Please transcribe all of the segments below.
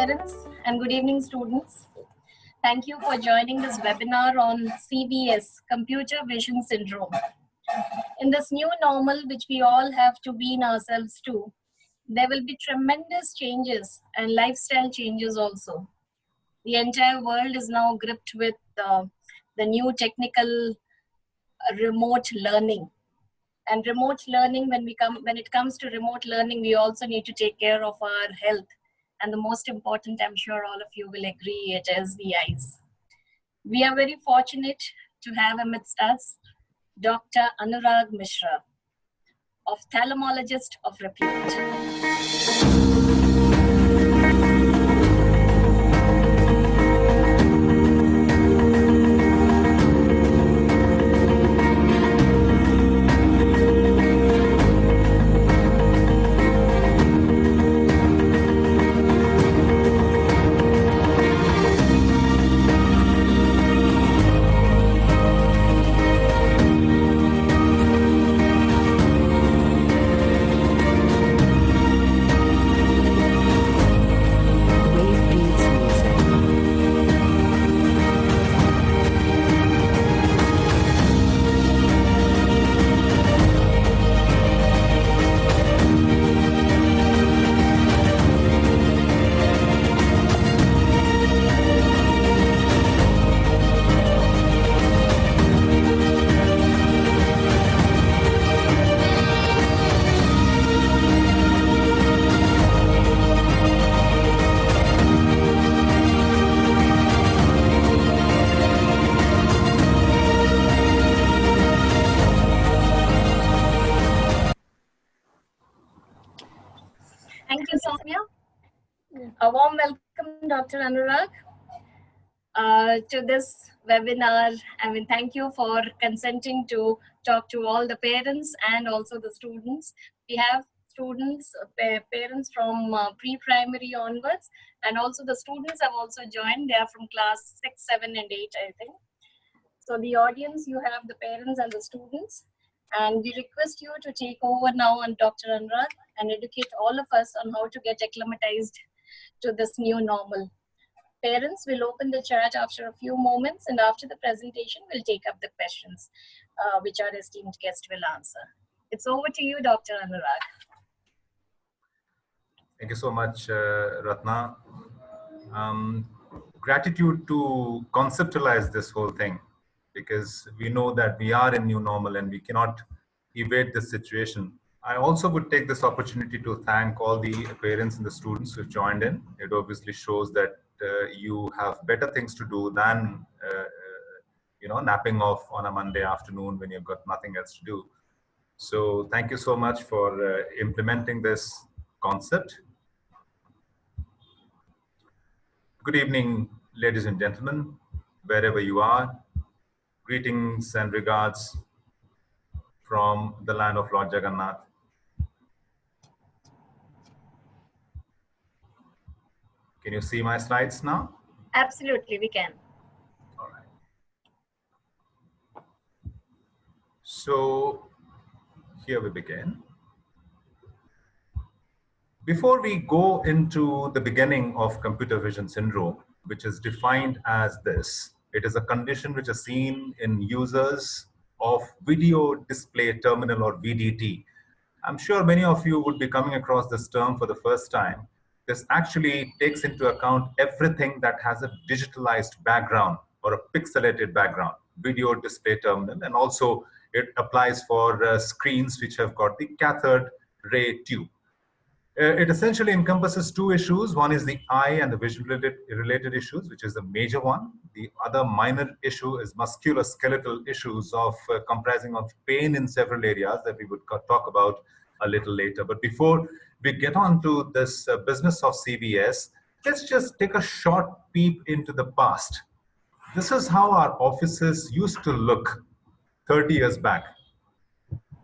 parents, and good evening, students. Thank you for joining this webinar on CVS, Computer Vision Syndrome. In this new normal, which we all have to wean ourselves to, there will be tremendous changes and lifestyle changes also. The entire world is now gripped with the new technical remote learning. And remote learning, when it comes to remote learning, we also need to take care of our health. And the most important, I'm sure all of you will agree, it is the eyes. We are very fortunate to have amidst us Dr. Anurag Mishra, ophthalmologist of repute. Thank you, Soumya. A warm welcome, Dr. Anurag, to this webinar. Thank you for consenting to talk to all the parents and also the students. We have students, parents from pre-primary onwards, and also the students have also joined. They are from class 6, 7, and 8, I think. So the audience, you have the parents and the students. And we request you to take over now on Dr. Anurag and educate all of us on how to get acclimatized to this new normal. Parents will open the chat after a few moments, and after the presentation, we'll take up the questions, which our esteemed guest will answer. It's over to you, Dr. Anurag. Thank you so much, Ratna. Gratitude to conceptualize this whole thing, because we know that we are in new normal and we cannot evade this situation. I also would take this opportunity to thank all the parents and the students who joined in. It obviously shows that you have better things to do than napping off on a Monday afternoon when you've got nothing else to do. So thank you so much for implementing this concept. Good evening, ladies and gentlemen, wherever you are. Greetings and regards from the land of Lord Jagannath. Can you see my slides now? Absolutely, we can. All right. So here we begin. Before we go into the beginning of computer vision syndrome, which is defined as this, it is a condition which is seen in users of video display terminal, or VDT. I'm sure many of you would be coming across this term for the first time. This actually takes into account everything that has a digitalized background or a pixelated background, video display terminal, and also it applies for screens which have got the cathode ray tube. It essentially encompasses two issues. One is the eye and the vision-related issues, which is the major one. The other minor issue is musculoskeletal issues of comprising of pain in several areas that we would talk about a little later. But before we get on to this business of CVS, let's just take a short peep into the past. This is how our offices used to look 30 years back.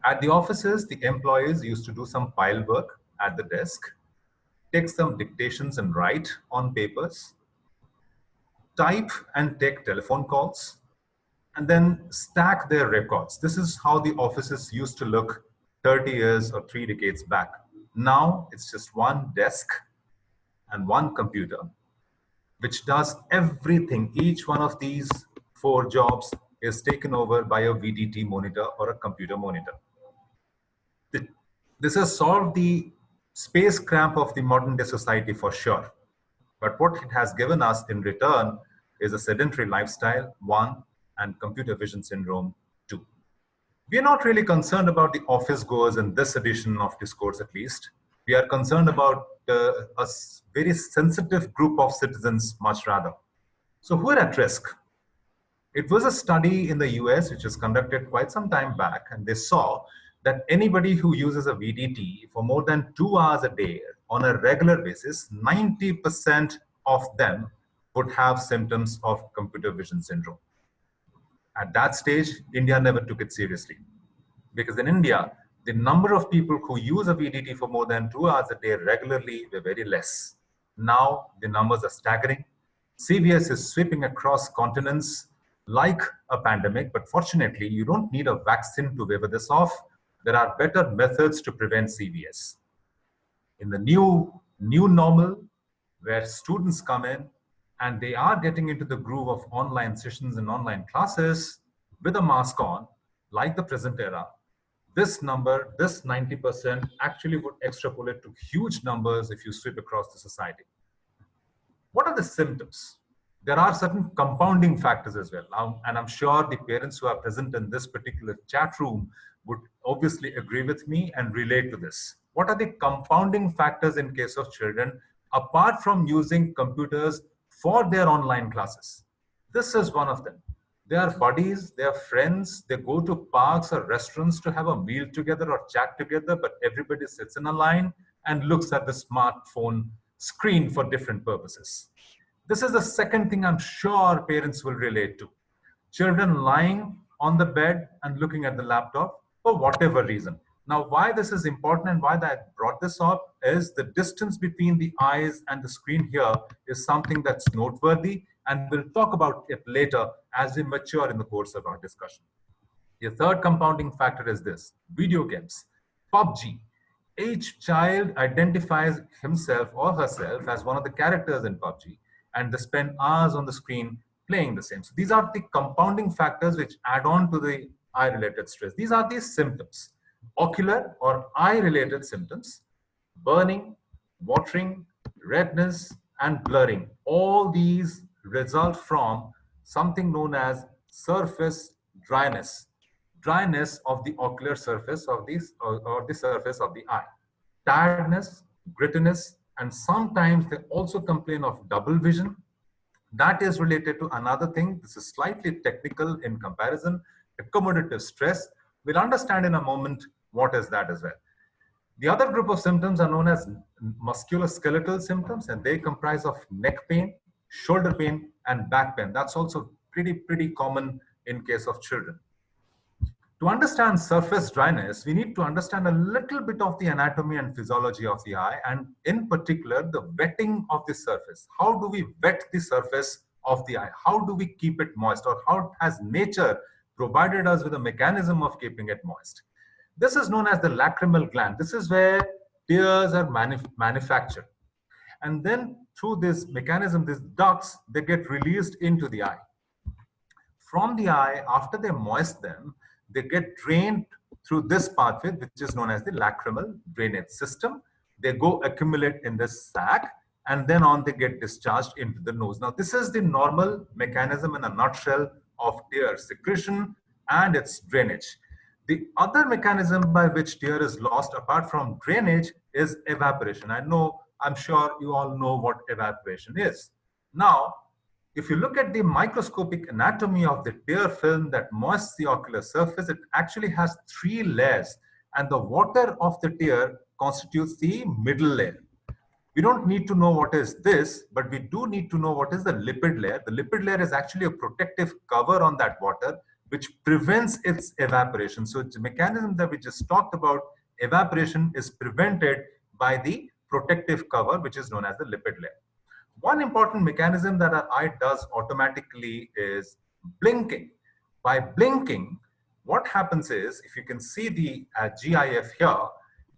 At the offices, the employees used to do some file work at the desk, take some dictations and write on papers, type and take telephone calls, and then stack their records. This is how the offices used to look 30 years or 3 decades back. Now it's just one desk and one computer, which does everything. Each one of these 4 jobs is taken over by a VDT monitor or a computer monitor. This has solved the space cramp of the modern day society for sure. But what it has given us in return is a sedentary lifestyle, 1, and computer vision syndrome, 2. We are not really concerned about the office goers in this edition of Discourse, at least. We are concerned about a very sensitive group of citizens, much rather. So who are at risk? It was a study in the US which was conducted quite some time back, and they saw that anybody who uses a VDT for more than 2 hours a day on a regular basis, 90% of them would have symptoms of computer vision syndrome. At that stage, India never took it seriously, because in India, the number of people who use a VDT for more than 2 hours a day regularly were very less. Now the numbers are staggering. CVS is sweeping across continents like a pandemic, but fortunately, you don't need a vaccine to wave this off. There are better methods to prevent CVS. In the new normal, where students come in and they are getting into the groove of online sessions and online classes with a mask on, like the present era, this number, this 90%, actually would extrapolate to huge numbers if you sweep across the society. What are the symptoms? There are certain compounding factors as well. And I'm sure the parents who are present in this particular chat room would obviously agree with me and relate to this. What are the compounding factors in case of children, apart from using computers for their online classes? This is one of them. They are buddies, they are friends, they go to parks or restaurants to have a meal together or chat together, but everybody sits in a line and looks at the smartphone screen for different purposes. This is the second thing I'm sure parents will relate to. Children lying on the bed and looking at the laptop for whatever reason. Now, why this is important and why I brought this up is the distance between the eyes and the screen here is something that's noteworthy, and we'll talk about it later as we mature in the course of our discussion. The third compounding factor is this: video games, PUBG. Each child identifies himself or herself as one of the characters in PUBG, and they spend hours on the screen playing the same. So these are the compounding factors which add on to the eye-related stress. These are the symptoms. Ocular or eye-related symptoms: burning, watering, redness, and blurring. All these result from something known as surface dryness. Dryness of the ocular surface of these or the surface of the eye. Tiredness, grittiness, and sometimes they also complain of double vision. That is related to another thing. This is slightly technical in comparison. Accommodative stress. We'll understand in a moment what is that as well. The other group of symptoms are known as musculoskeletal symptoms, and they comprise of neck pain, shoulder pain, and back pain. That's also pretty common in case of children. To understand surface dryness, we need to understand a little bit of the anatomy and physiology of the eye, and in particular, the wetting of the surface. How do we wet the surface of the eye? How do we keep it moist, or how has nature provided us with a mechanism of keeping it moist? This is known as the lacrimal gland. This is where tears are manufactured. And then through this mechanism, these ducts, they get released into the eye. From the eye, after they moist them, they get drained through this pathway, which is known as the lacrimal drainage system. They go accumulate in this sac, and then on they get discharged into the nose. Now, this is the normal mechanism in a nutshell of tear secretion and its drainage. The other mechanism by which tear is lost apart from drainage is evaporation. I'm sure you all know what evaporation is. Now, if you look at the microscopic anatomy of the tear film that moists the ocular surface, it actually has 3 layers, and the water of the tear constitutes the middle layer. We don't need to know what is this, but we do need to know what is the lipid layer. The lipid layer is actually a protective cover on that water, which prevents its evaporation. So it's a mechanism that we just talked about. Evaporation is prevented by the protective cover, which is known as the lipid layer. One important mechanism that our eye does automatically is blinking. By blinking, what happens is, if you can see the GIF here,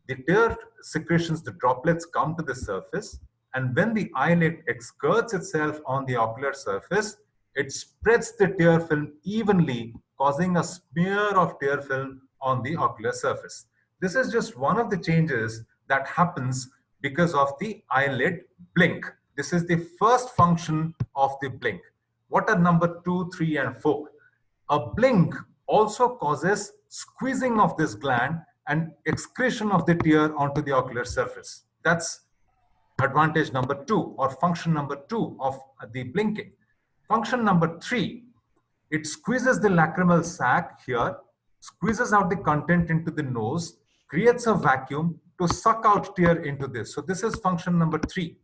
the tear secretions, the droplets come to the surface, And when the eyelid exerts itself on the ocular surface, it spreads the tear film evenly, causing a smear of tear film on the ocular surface. This is just one of the changes that happens because of the eyelid blink. This is the first function of the blink. What are number 2, 3, and 4? A blink also causes squeezing of this gland and excretion of the tear onto the ocular surface. That's advantage number 2, or function number 2 of the blinking. Function number 3, it squeezes the lacrimal sac here, squeezes out the content into the nose, creates a vacuum to suck out tear into this. So this is function number 3.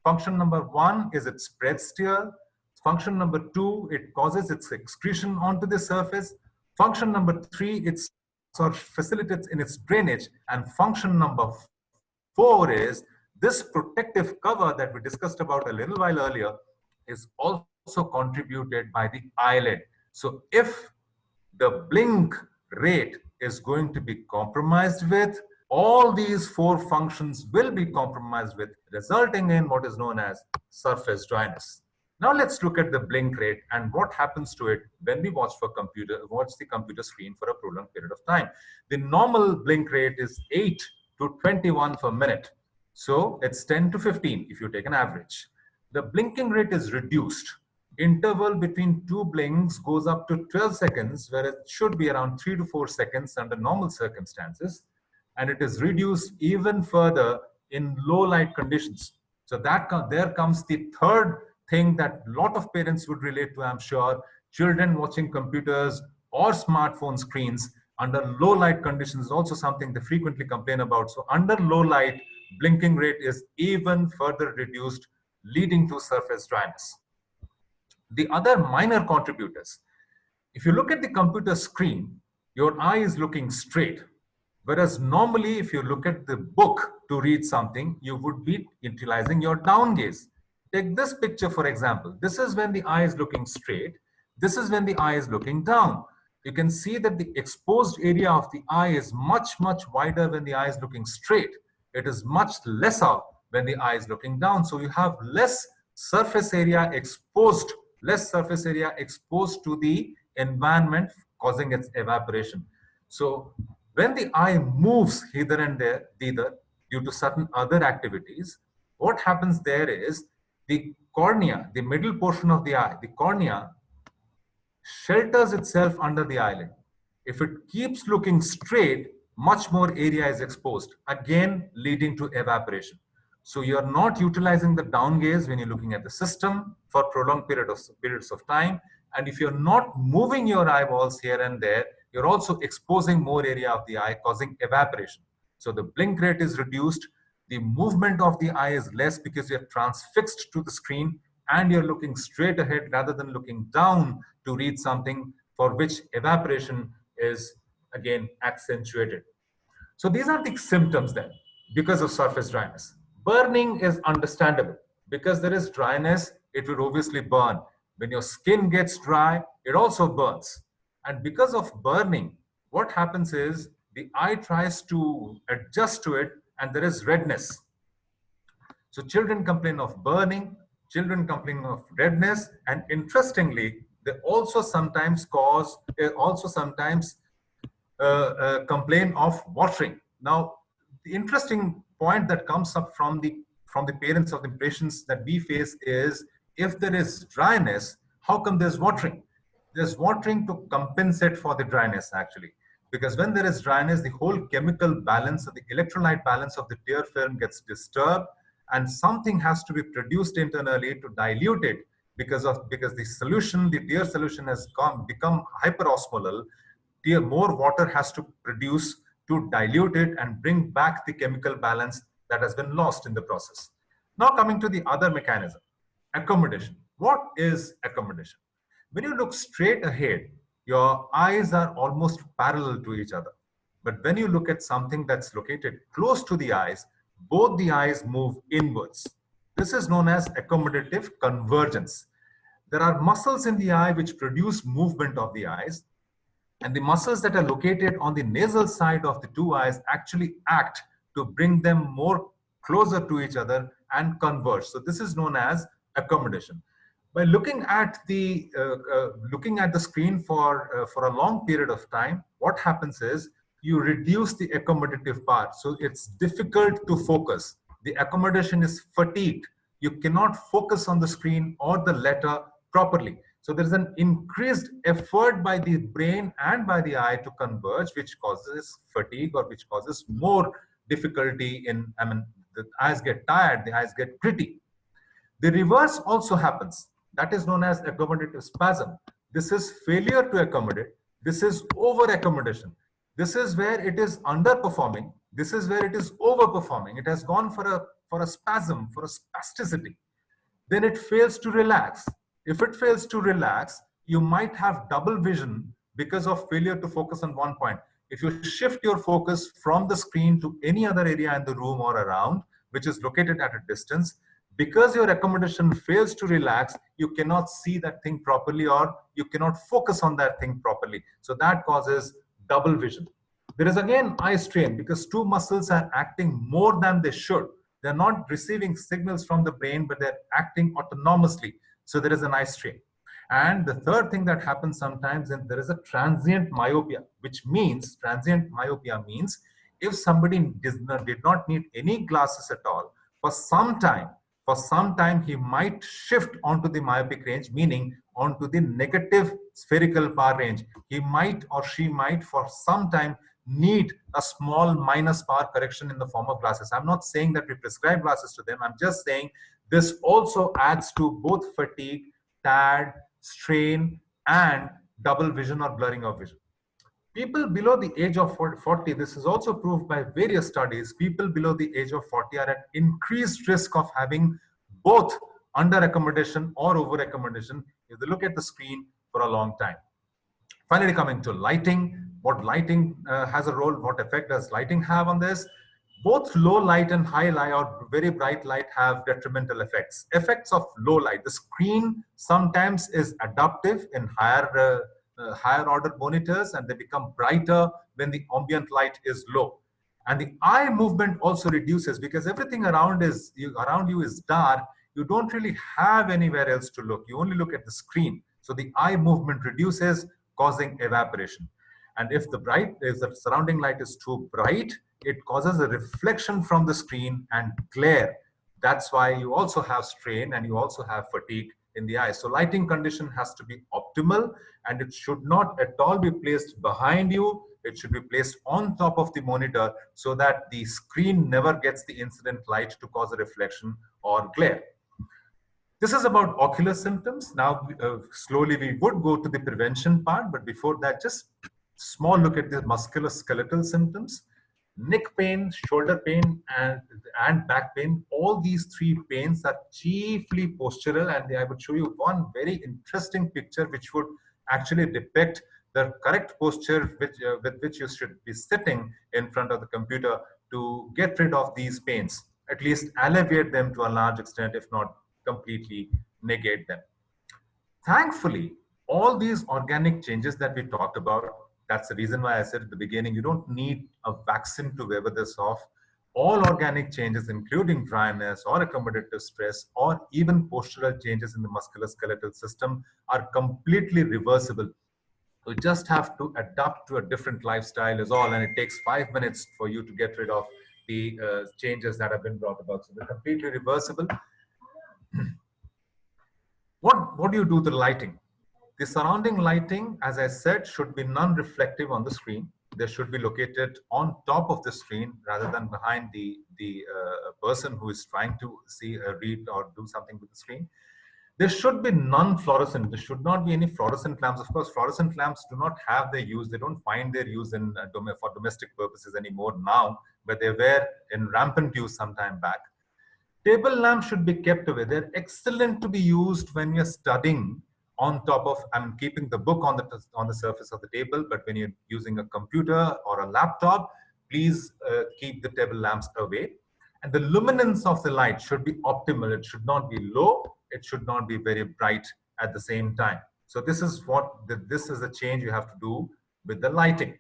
Function number 1 is it spreads tear. Function number 2, it causes its excretion onto the surface. Function number 3, it sort of facilitates in its drainage. And function number 4 is this protective cover that we discussed about a little while earlier is also contributed by the eyelid. So if the blink rate is going to be compromised with, all these 4 functions will be compromised with, resulting in what is known as surface dryness. Now let's look at the blink rate and what happens to it when we watch the computer screen for a prolonged period of time. The normal blink rate is 8 to 21 per minute. So it's 10 to 15 if you take an average. The blinking rate is reduced. Interval between 2 blinks goes up to 12 seconds, where it should be around 3 to 4 seconds under normal circumstances. And it is reduced even further in low light conditions. So there comes the third thing that a lot of parents would relate to, I'm sure. Children watching computers or smartphone screens under low light conditions is also something they frequently complain about. So under low light, blinking rate is even further reduced, leading to surface dryness. The other minor contributors, if you look at the computer screen, your eye is looking straight. Whereas normally, if you look at the book to read something, you would be utilizing your down gaze. Take this picture, for example. This is when the eye is looking straight. This is when the eye is looking down. You can see that the exposed area of the eye is much, much wider when the eye is looking straight. It is much lesser when the eye is looking down. So you have less surface area exposed to the environment, causing its evaporation. So when the eye moves hither and there, thither, due to certain other activities, what happens there is the cornea, the middle portion of the eye, the cornea, shelters itself under the eyelid. If it keeps looking straight, much more area is exposed, again leading to evaporation. So you're not utilizing the down gaze when you're looking at the system for prolonged periods of time. And if you're not moving your eyeballs here and there, you're also exposing more area of the eye, causing evaporation. So the blink rate is reduced. The movement of the eye is less because you're transfixed to the screen and you're looking straight ahead rather than looking down to read something, for which evaporation is again accentuated. So these are the symptoms then because of surface dryness. Burning is understandable. Because there is dryness, it will obviously burn. When your skin gets dry, it also burns. And because of burning, what happens is the eye tries to adjust to it and there is redness. So children complain of burning, children complain of redness, and interestingly, they also sometimes complain of watering. Now, the interesting point that comes up from the parents of the patients that we face is, if there is dryness, how come there's watering? There's watering to compensate for the dryness actually. Because when there is dryness, the whole chemical balance of the electrolyte balance of the tear film gets disturbed, and something has to be produced internally to dilute it because the solution, the tear solution has become hyperosmolar. More water has to produce to dilute it and bring back the chemical balance that has been lost in the process. Now coming to the other mechanism, accommodation. What is accommodation? When you look straight ahead, your eyes are almost parallel to each other. But when you look at something that's located close to the eyes, both the eyes move inwards. This is known as accommodative convergence. There are muscles in the eye which produce movement of the eyes, and the muscles that are located on the nasal side of the two eyes actually act to bring them more closer to each other and converge. So this is known as accommodation. By looking at the screen for a long period of time, what happens is you reduce the accommodative part. So it's difficult to focus. The accommodation is fatigued. You cannot focus on the screen or the letter properly. So there's an increased effort by the brain and by the eye to converge, which causes fatigue or which causes more difficulty in, the eyes get tired, the eyes get gritty. The reverse also happens. That is known as accommodative spasm. This is failure to accommodate. This is over accommodation. This is where it is underperforming. This is where it is overperforming. It has gone for a spasm, for a spasticity. Then it fails to relax. If it fails to relax, you might have double vision because of failure to focus on one point. If you shift your focus from the screen to any other area in the room or around, which is located at a distance, because your accommodation fails to relax, you cannot see that thing properly or you cannot focus on that thing properly. So that causes double vision. There is again eye strain because two muscles are acting more than they should. They're not receiving signals from the brain, but they're acting autonomously. So there is an eye strain. And the third thing that happens sometimes, and there is a transient myopia, which means transient myopia means if somebody did not need any glasses at all, for some time he might shift onto the myopic range, meaning onto the negative spherical power range. He might or she might for some time need a small minus power correction in the form of glasses. I'm not saying that we prescribe glasses to them. I'm just saying this also adds to both fatigue, tired, strain, and double vision or blurring of vision. People below the age of 40, this is also proved by various studies, people below the age of 40 are at increased risk of having both under accommodation or over accommodation if they look at the screen for a long time. Finally, coming to lighting, what lighting has a role, what effect does lighting have on this? Both low light and high light or very bright light have detrimental effects. Effects of low light, the screen sometimes is adaptive in higher order monitors and they become brighter when the ambient light is low. And the eye movement also reduces because everything around you is dark. You don't really have anywhere else to look. You only look at the screen. So the eye movement reduces, causing evaporation. And if the surrounding light is too bright, it causes a reflection from the screen and glare. That's why you also have strain and you also have fatigue in the eye. So lighting condition has to be optimal and it should not at all be placed behind you. It should be placed on top of the monitor so that the screen never gets the incident light to cause a reflection or glare. This is about ocular symptoms. Now, slowly we would go to the prevention part, but before that, just small look at the musculoskeletal symptoms. Neck pain, shoulder pain, and back pain. All these three pains are chiefly postural, and I would show you one very interesting picture which would actually depict the correct posture with which you should be sitting in front of the computer to get rid of these pains, at least alleviate them to a large extent, if not completely negate them. Thankfully, all these organic changes that we talked about, that's the reason why I said at the beginning, you don't need a vaccine to wave this off. All organic changes, including dryness or accommodative stress, or even postural changes in the musculoskeletal system, are completely reversible. You just have to adapt to a different lifestyle is all, and it takes 5 minutes for you to get rid of the changes that have been brought about. So they're completely reversible. What do you do to the lighting? The surrounding lighting, as I said, should be non-reflective on the screen. They should be located on top of the screen rather than behind the person who is trying to read or do something with the screen. There should be non-fluorescent. There should not be any fluorescent lamps. Of course, fluorescent lamps do not have their use. They don't find their use for domestic purposes anymore now, but they were in rampant use some time back. Table lamps should be kept away. They're excellent to be used when you're studying on top of, I'm keeping the book on the surface of the table, but when you're using a computer or a laptop, please keep the table lamps away. And the luminance of the light should be optimal. It should not be low. It should not be very bright at the same time. So this is the change you have to do with the lighting.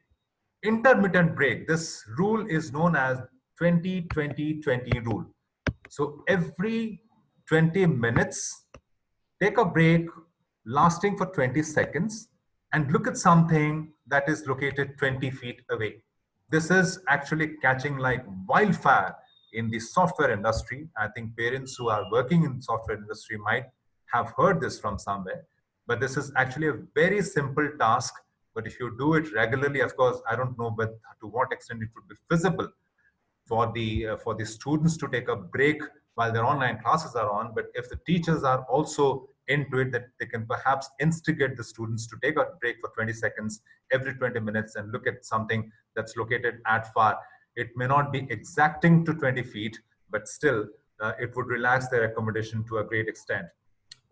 Intermittent break. This rule is known as 20-20-20 rule. So every 20 minutes, take a break lasting for 20 seconds and look at something that is located 20 feet away. This is actually catching like wildfire in the software industry. I think parents who are working in software industry might have heard this from somewhere, but this is actually a very simple task. But if you do it regularly, of course, I don't know, but to what extent it would be feasible for the students to take a break while their online classes are on. But if the teachers are also into it, that they can perhaps instigate the students to take a break for 20 seconds every 20 minutes and look at something that's located at far. It may not be exacting to 20 feet, but still it would relax their accommodation to a great extent.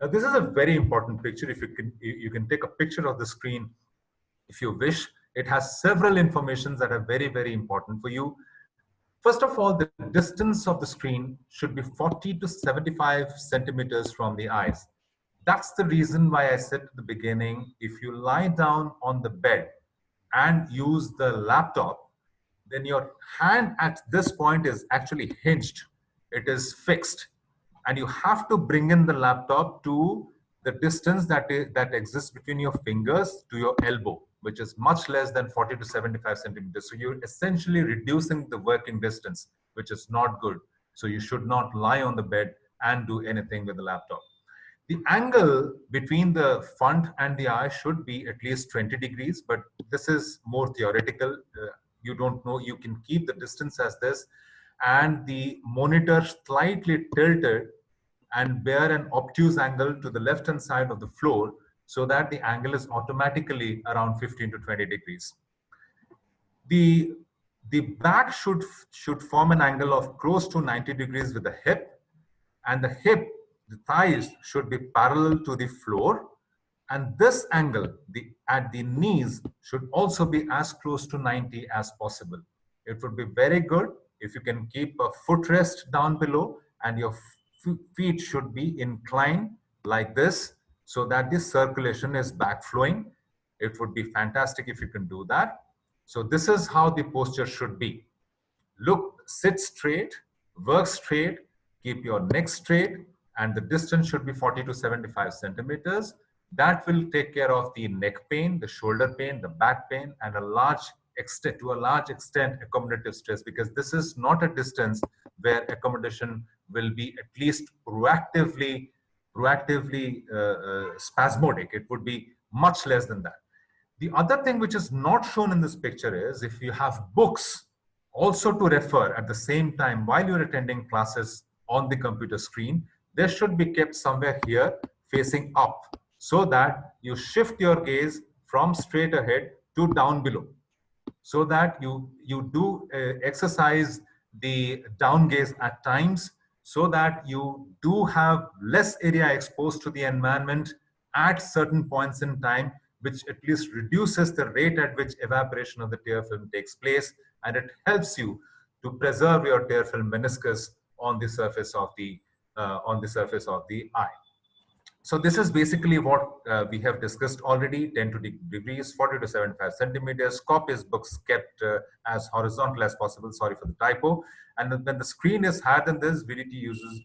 Now, this is a very important picture. If you can take a picture of the screen if you wish. It has several informations that are very, very important for you. First of all, the distance of the screen should be 40 to 75 centimeters from the eyes. That's the reason why I said at the beginning, if you lie down on the bed and use the laptop, then your hand at this point is actually hinged. It is fixed. And you have to bring in the laptop to the distance that exists between your fingers to your elbow, which is much less than 40 to 75 centimeters. So you're essentially reducing the working distance, which is not good. So you should not lie on the bed and do anything with the laptop. The angle between the font and the eye should be at least 20 degrees, but this is more theoretical. You don't know, you can keep the distance as this, and the monitor slightly tilted and bear an obtuse angle to the left hand side of the floor so that the angle is automatically around 15 to 20 degrees. The back should form an angle of close to 90 degrees with the hip, and the thighs should be parallel to the floor, and this angle at the knees should also be as close to 90 as possible. It would be very good if you can keep a footrest down below, and your feet should be inclined like this so that the circulation is backflowing. It would be fantastic if you can do that. So this is how the posture should be. Sit straight, work straight, keep your neck straight, and the distance should be 40 to 75 centimeters. That will take care of the neck pain, the shoulder pain, the back pain, and to a large extent, accommodative stress, because this is not a distance where accommodation will be at least proactively spasmodic. It would be much less than that. The other thing which is not shown in this picture is if you have books also to refer at the same time while you're attending classes on the computer screen, they should be kept somewhere here facing up so that you shift your gaze from straight ahead to down below, so that you do exercise the down gaze at times, so that you do have less area exposed to the environment at certain points in time, which at least reduces the rate at which evaporation of the tear film takes place, and it helps you to preserve your tear film meniscus on the surface of the eye. So this is basically what we have discussed already: 10 to degrees, 40 to 75 centimeters, copies books kept as horizontal as possible. Sorry for the typo. And then the screen is higher than this. VDT uses,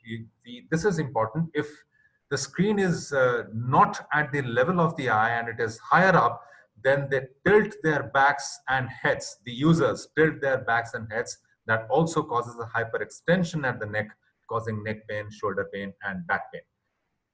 this is important. If the screen is not at the level of the eye and it is higher up, then they tilt their backs and heads. The users tilt their backs and heads. That also causes a hyperextension at the neck, causing neck pain, shoulder pain, and back pain.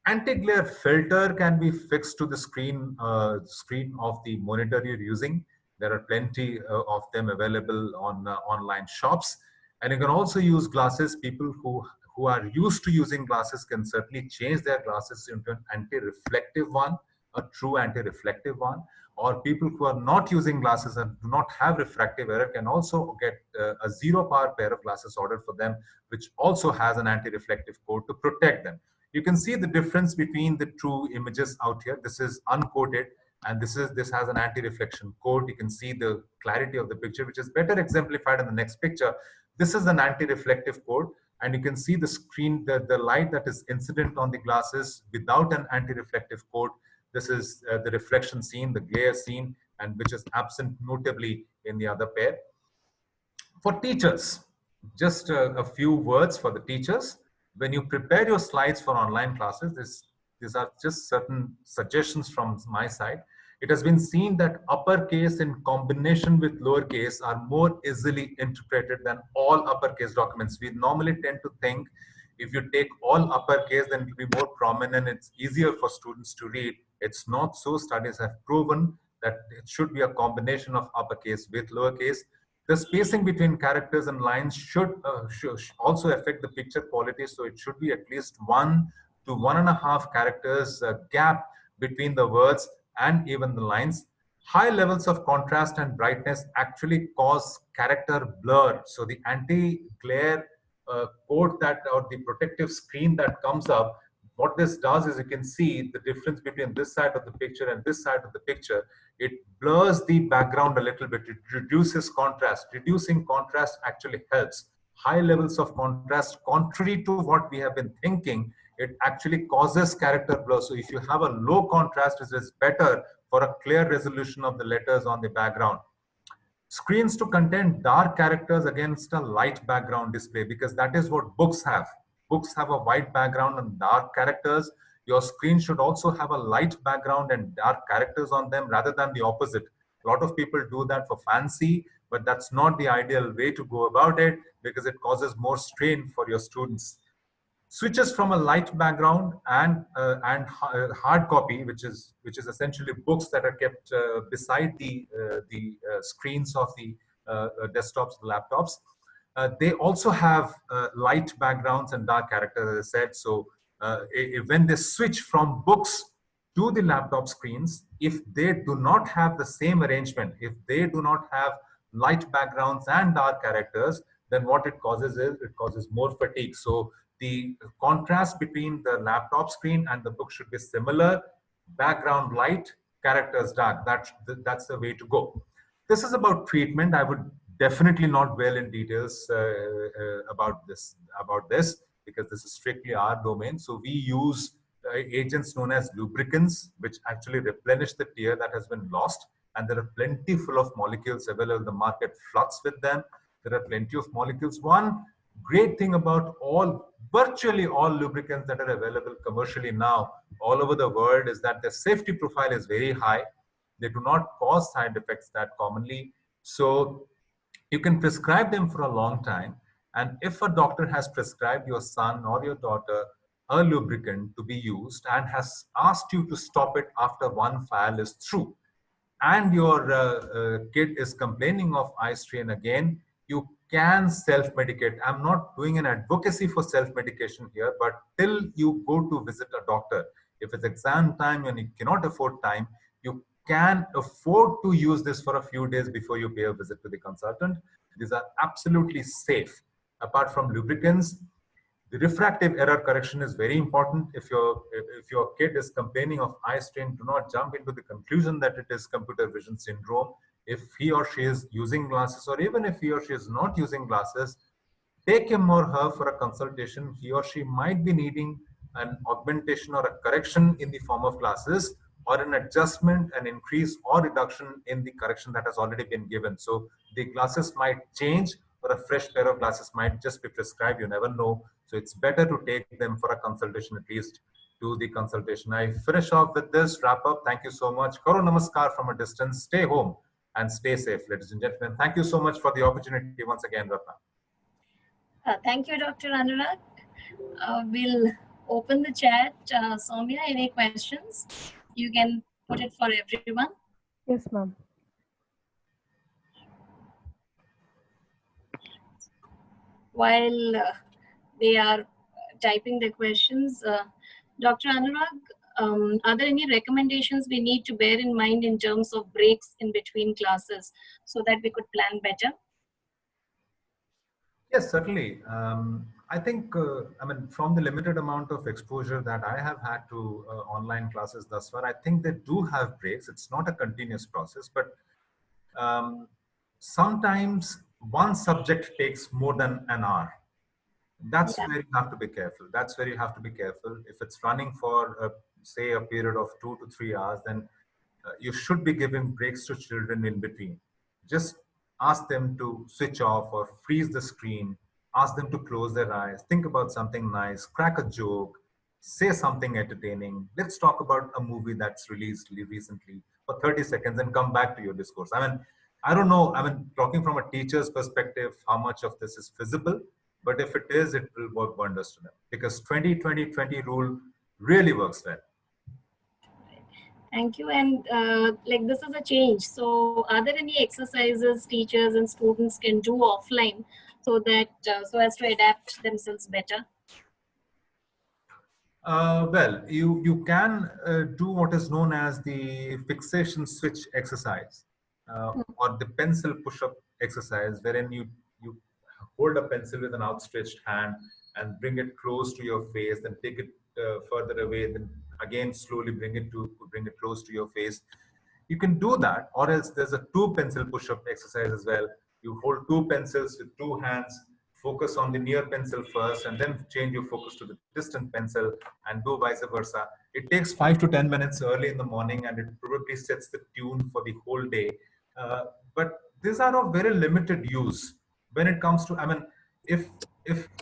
Anti-glare filter can be fixed to the screen of the monitor you're using. There are plenty of them available on online shops. And you can also use glasses. People who are used to using glasses can certainly change their glasses into an anti-reflective one, a true anti-reflective one. Or people who are not using glasses and do not have refractive error can also get a zero power pair of glasses ordered for them, which also has an anti-reflective coat to protect them. You can see the difference between the two images out here. This is uncoated, and this has an anti-reflection coat. You can see the clarity of the picture, which is better exemplified in the next picture. This is an anti-reflective coat, and you can see the screen, the light that is incident on the glasses without an anti-reflective coat. This is the reflection scene, the glare scene, and which is absent notably in the other pair. For teachers, just a few words for the teachers. When you prepare your slides for online classes, these are just certain suggestions from my side. It has been seen that uppercase in combination with lowercase are more easily interpreted than all uppercase documents. We normally tend to think if you take all uppercase, then it will be more prominent. It's easier for students to read. It's not so. Studies have proven that it should be a combination of uppercase with lowercase. The spacing between characters and lines should also affect the picture quality. So it should be at least 1 to 1.5 characters gap between the words and even the lines. High levels of contrast and brightness actually cause character blur. So the anti-glare code that, or the protective screen that comes up, what this does is you can see the difference between this side of the picture and this side of the picture. It blurs the background a little bit. It reduces contrast. Reducing contrast actually helps. High levels of contrast, contrary to what we have been thinking, it actually causes character blur. So if you have a low contrast, it is better for a clear resolution of the letters on the background. Screens to contain dark characters against a light background display, because that is what books have. Books have a white background and dark characters. Your screen should also have a light background and dark characters on them rather than the opposite. A lot of people do that for fancy, but that's not the ideal way to go about it because it causes more strain for your students. Switches from a light background and hard copy, which is essentially books that are kept beside the screens of the desktops, the laptops. They also have light backgrounds and dark characters, as I said. So when they switch from books to the laptop screens, if they do not have the same arrangement, if they do not have light backgrounds and dark characters, then what it causes is it causes more fatigue. So the contrast between the laptop screen and the book should be similar. Background light, characters dark. That's the way to go. This is about treatment. I would definitely not dwell in details about this because this is strictly our domain. So we use agents known as lubricants, which actually replenish the tear that has been lost. And there are plenty full of molecules available. The market floods with them. There are plenty of molecules. One great thing about virtually all lubricants that are available commercially now all over the world is that their safety profile is very high. They do not cause side effects that commonly. So you can prescribe them for a long time. And if a doctor has prescribed your son or your daughter a lubricant to be used and has asked you to stop it after one file is through, and your kid is complaining of eye strain again, you can self-medicate. I'm not doing an advocacy for self-medication here, but till you go to visit a doctor, if it's exam time and you cannot afford time, you can afford to use this for a few days before you pay a visit to the consultant. These are absolutely safe. Apart from lubricants, the refractive error correction is very important. If your kid is complaining of eye strain, do not jump into the conclusion that it is computer vision syndrome. If he or she is using glasses, or even if he or she is not using glasses, take him or her for a consultation. He or she might be needing an augmentation or a correction in the form of glasses, or an adjustment, an increase or reduction in the correction that has already been given. So the glasses might change, or a fresh pair of glasses might just be prescribed. You never know. So it's better to take them for a consultation, at least do the consultation. I finish off with this wrap up. Thank you so much. Karo namaskar from a distance. Stay home and stay safe, ladies and gentlemen. Thank you so much for the opportunity once again, Ratna. Thank you, Dr. Anurag. We'll open the chat. Soumya, any questions? You can put it for everyone. Yes, ma'am. While they are typing the questions, Dr. Anurag, are there any recommendations we need to bear in mind in terms of breaks in between classes so that we could plan better? Yes, certainly. I think, from the limited amount of exposure that I have had to online classes thus far, I think they do have breaks. It's not a continuous process, but sometimes one subject takes more than an hour. That's where you have to be careful. That's where you have to be careful. If it's running for, say, a period of 2 to 3 hours, then you should be giving breaks to children in between. Just ask them to switch off or freeze the screen ask them to close their eyes, think about something nice, crack a joke, say something entertaining. Let's talk about a movie that's released recently for 30 seconds and come back to your discourse. I mean, I don't know, I mean, talking from a teacher's perspective, how much of this is feasible, but if it is, it will work wonders to them because 20-20-20 rule really works well. Thank you. And like this is a change. So are there any exercises teachers and students can do offline so that so as to adapt themselves better? Well, you can do what is known as the fixation switch exercise or the pencil push-up exercise, wherein you hold a pencil with an outstretched hand and bring it close to your face, then take it further away, then again slowly bring it close to your face. You can do that, or else there's a two pencil push-up exercise as well. You hold two pencils with two hands, focus on the near pencil first, and then change your focus to the distant pencil, and do vice versa. It takes 5 to 10 minutes early in the morning, and it probably sets the tune for the whole day. But these are of very limited use when it comes to. I mean, if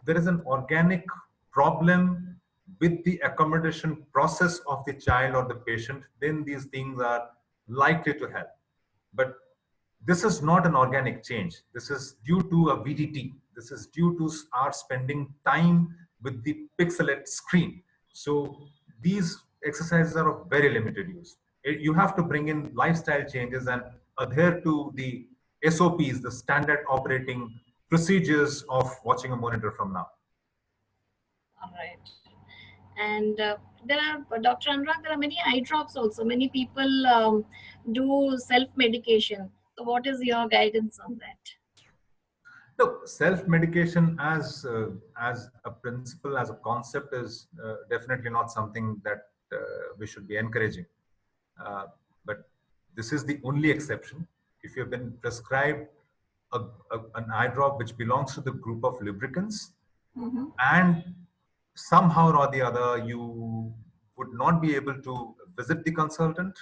there is an organic problem with the accommodation process of the child or the patient, then these things are likely to help. But this is not an organic change. This is due to a VDT. This is due to our spending time with the pixelate screen. So these exercises are of very limited use. You have to bring in lifestyle changes and adhere to the SOPs, the standard operating procedures of watching a monitor from now. All right. And there are, Dr. Anurag, there are many eye drops also. Many people do self-medication. So what is your guidance on that? Look, self-medication as a principle, as a concept, is definitely not something that we should be encouraging. But this is the only exception. If you have been prescribed an eye drop which belongs to the group of lubricants, and somehow or the other you would not be able to visit the consultant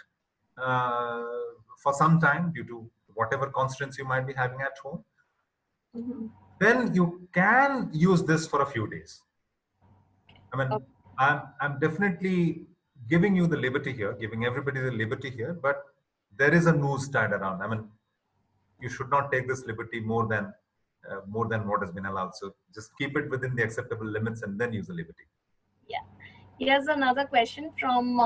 for some time due to whatever constraints you might be having at home, then you can use this for a few days. I mean, I'm definitely giving you the liberty here, giving everybody the liberty here, but there is a noose tied around. I mean, you should not take this liberty more than what has been allowed. So just keep it within the acceptable limits and then use the liberty. Yeah. Here's another question from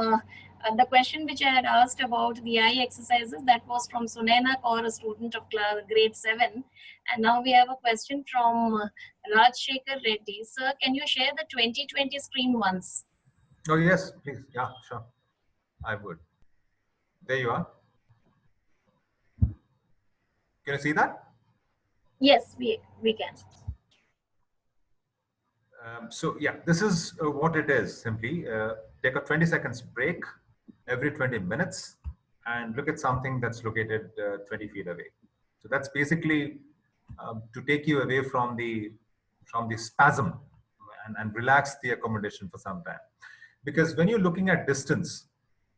the question which I had asked about the eye exercises. That was from Sunaina Kaur, a student of grade 7. And now we have a question from Rajshekhar Reddy. Sir, can you share the 2020 screen once? Oh, yes, please. Yeah, sure. I would. There you are. Can you see that? Yes, we can. So yeah, this is what it is. Simply take a 20 seconds break every 20 minutes and look at something that's located 20 feet away. So that's basically to take you away from the spasm and relax the accommodation for some time. Because when you're looking at distance,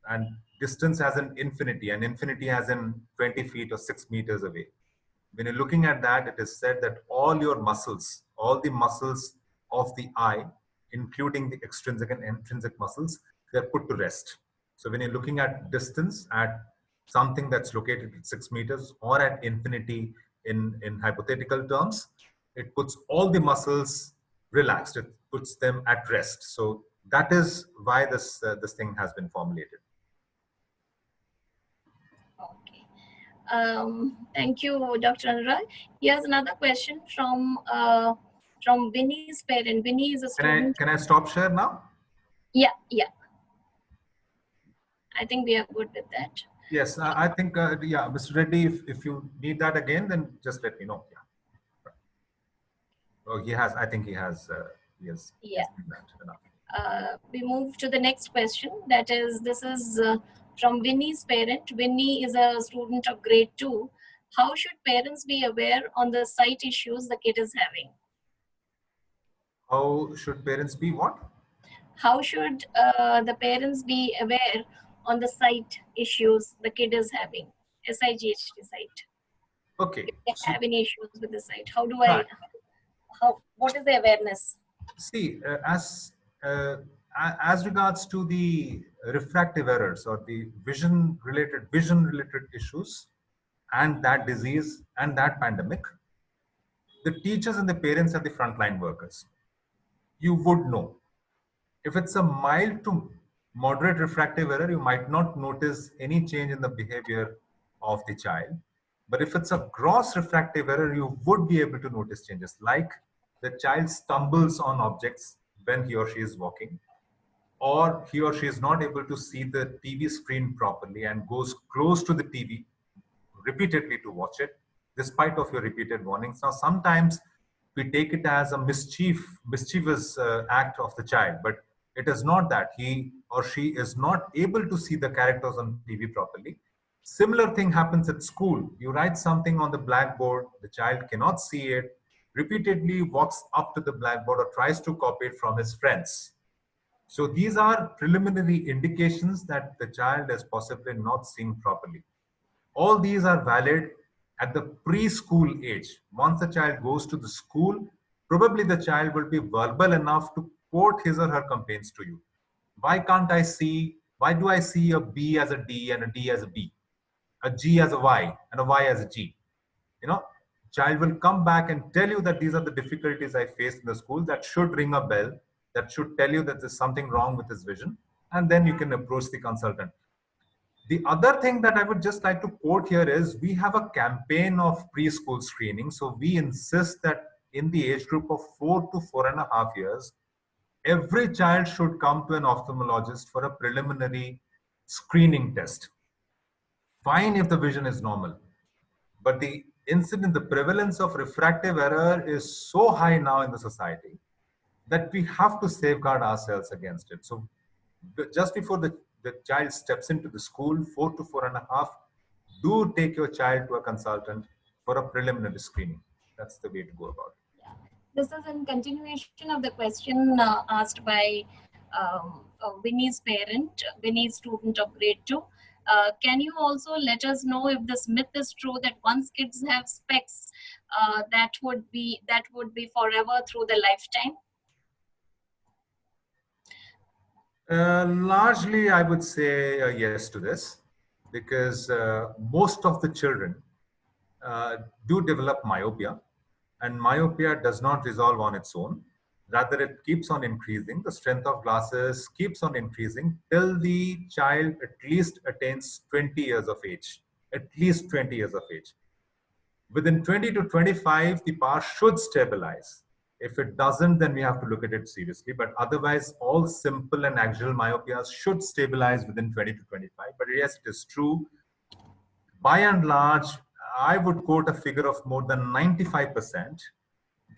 and distance as an infinity, and infinity as in 20 feet or 6 meters away, when you're looking at that, it is said that all your muscles, all the muscles of the eye, including the extrinsic and intrinsic muscles, they're put to rest. So when you're looking at distance at something that's located at 6 meters or at infinity in hypothetical terms, it puts all the muscles relaxed. It puts them at rest. So that is why this thing has been formulated. Thank you, Dr. Anurag. Here's another question from Vinny's parent. Vinny is a student. Can I stop share now? Yeah. I think we are good with that. Yes, I think, yeah, Mr. Reddy, if you need that again, then just let me know. Yeah. Oh, he has, I think he has, yeah. Enough. We move to the next question. That is, this is from Vinny's parent. Vinny is a student of grade 2. How should parents be aware on the sight issues the kid is having? How should parents be what? How should the parents be aware on the sight issues the kid is having? SIGHT sight. Okay. If they have any issues with the sight, how do I? what is the awareness? See, as regards to the refractive errors or the vision related issues, and that disease and that pandemic, the teachers and the parents are the frontline workers. You would know. If it's a mild to moderate refractive error, you might not notice any change in the behavior of the child. But if it's a gross refractive error, you would be able to notice changes, like the child stumbles on objects when he or she is walking, or he or she is not able to see the TV screen properly and goes close to the TV repeatedly to watch it, despite of your repeated warnings. Now, sometimes we take it as a mischievous act of the child, but it is not that. He or she is not able to see the characters on TV properly. Similar thing happens at school. You write something on the blackboard, the child cannot see it, repeatedly walks up to the blackboard or tries to copy it from his friends. So these are preliminary indications that the child is possibly not seeing properly. All these are valid at the preschool age. Once the child goes to the school, probably the child will be verbal enough to quote his or her complaints to you. Why do I see a B as a D and a D as a B, a G as a Y and a Y as a G? You know, child will come back and tell you that these are the difficulties I faced in the school. That should ring a bell. That should tell you that there's something wrong with his vision. And then you can approach the consultant. The other thing that I would just like to quote here is we have a campaign of preschool screening. So we insist that in the age group of 4 to 4.5 years, every child should come to an ophthalmologist for a preliminary screening test. Fine if the vision is normal, but the incidence, the prevalence of refractive error is so high now in the society that we have to safeguard ourselves against it. So just before the child steps into the school, 4 to 4.5, do take your child to a consultant for a preliminary screening. That's the way to go about it. This is in continuation of the question asked by Winnie's parent, Winnie's student of grade 2. Can you also let us know if this myth is true that once kids have specs, that would be forever through the lifetime? Largely, I would say yes to this, because most of the children do develop myopia, and myopia does not resolve on its own. Rather, it keeps on increasing. The strength of glasses keeps on increasing till the child at least attains 20 years of age. At least 20 years of age. Within 20 to 25, the power should stabilize. If it doesn't, then we have to look at it seriously. But otherwise, all simple and axial myopias should stabilize within 20 to 25. But yes, it is true. By and large, I would quote a figure of more than 95%.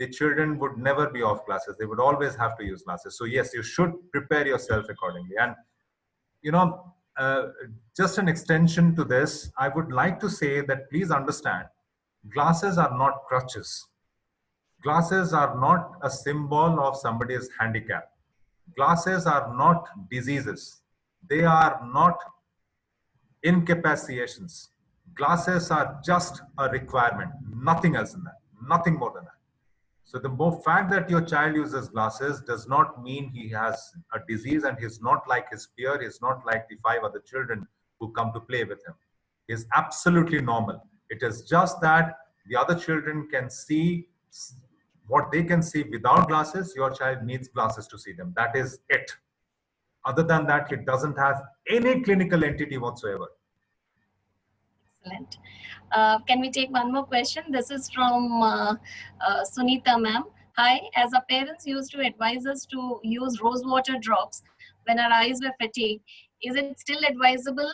The children would never be off glasses. They would always have to use glasses. So yes, you should prepare yourself accordingly. And, you know, just an extension to this, I would like to say that please understand, glasses are not crutches. Glasses are not a symbol of somebody's handicap. Glasses are not diseases. They are not incapacitations. Glasses are just a requirement, nothing else than that, nothing more than that. So the more fact that your child uses glasses does not mean he has a disease and he's not like his peer, he's not like the 5 other children who come to play with him. He's absolutely normal. It is just that the other children can see what they can see without glasses. Your child needs glasses to see them. That is it. Other than that, it doesn't have any clinical entity whatsoever. Excellent. Can we take one more question? This is from Sunita ma'am. Hi, as our parents used to advise us to use rose water drops when our eyes were fatigued, is it still advisable?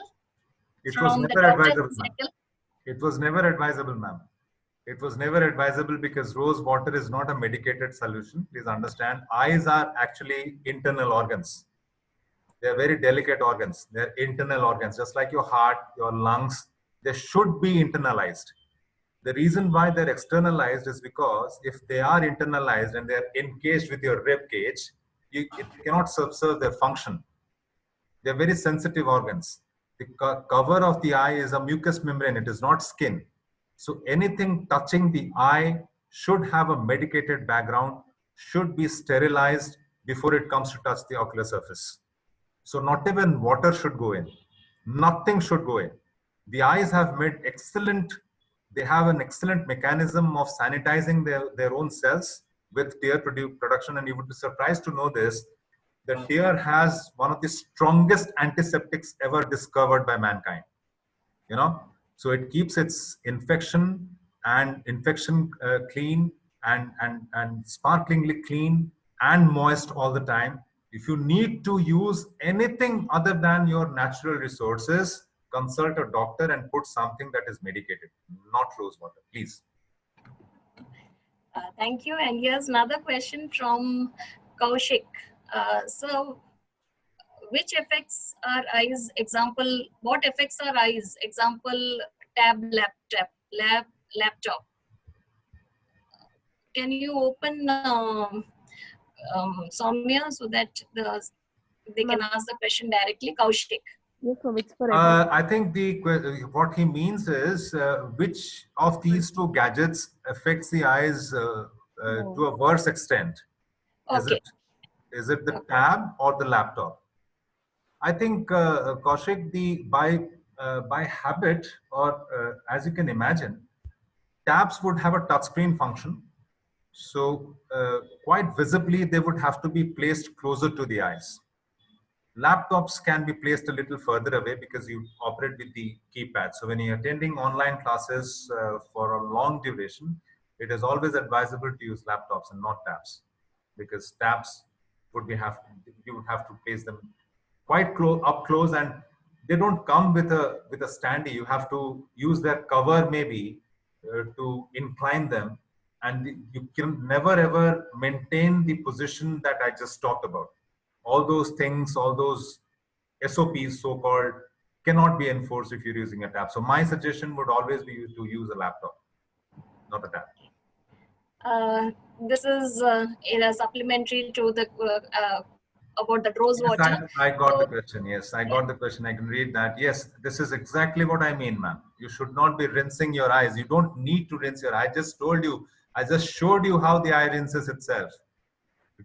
It was never advisable, ma'am. It was never advisable, ma'am. It was never advisable because rose water is not a medicated solution. Please understand, eyes are actually internal organs. They are very delicate organs. They're internal organs, just like your heart, your lungs. They should be internalized. The reason why they're externalized is because if they are internalized and they're encased with your rib cage, it cannot serve their function. They're very sensitive organs. The cover of the eye is a mucous membrane. It is not skin. So anything touching the eye should have a medicated background, should be sterilized before it comes to touch the ocular surface. So not even water should go in. Nothing should go in. The eyes have made excellent, they have an excellent mechanism of sanitizing their own cells with tear production. And you would be surprised to know this, the tear has one of the strongest antiseptics ever discovered by mankind. You know, so it keeps its infection clean and sparklingly clean and moist all the time. If you need to use anything other than your natural resources, consult a doctor and put something that is medicated, not rose water, please. Thank you. And here's another question from Kaushik. So, which affects our eyes? Example, what affects our eyes? Example, laptop. Can you open Soumya so that they can ask the question directly? Kaushik. Yes, so it's for I think what he means is which of these two gadgets affects the eyes to a worse extent? Okay. Is it the tab or the laptop? I think, Kaushik, by habit, or as you can imagine, tabs would have a touchscreen function. So quite visibly, they would have to be placed closer to the eyes. Laptops can be placed a little further away because you operate with the keypad. So when you're attending online classes for a long duration, it is always advisable to use laptops and not tabs, because tabs you would have to place them quite up close, and they don't come with a standee. You have to use their cover maybe to incline them, and you can never ever maintain the position that I just talked about. All those things, all those SOPs, so-called, cannot be enforced if you're using a tab. So my suggestion would always be to use a laptop, not a tab. This is in a supplementary to the about the rose water. Yes, I got the question. Yes, I got the question. I can read that. Yes, this is exactly what I mean, ma'am. You should not be rinsing your eyes. You don't need to rinse your eye. I just told you, I just showed you how the eye rinses itself.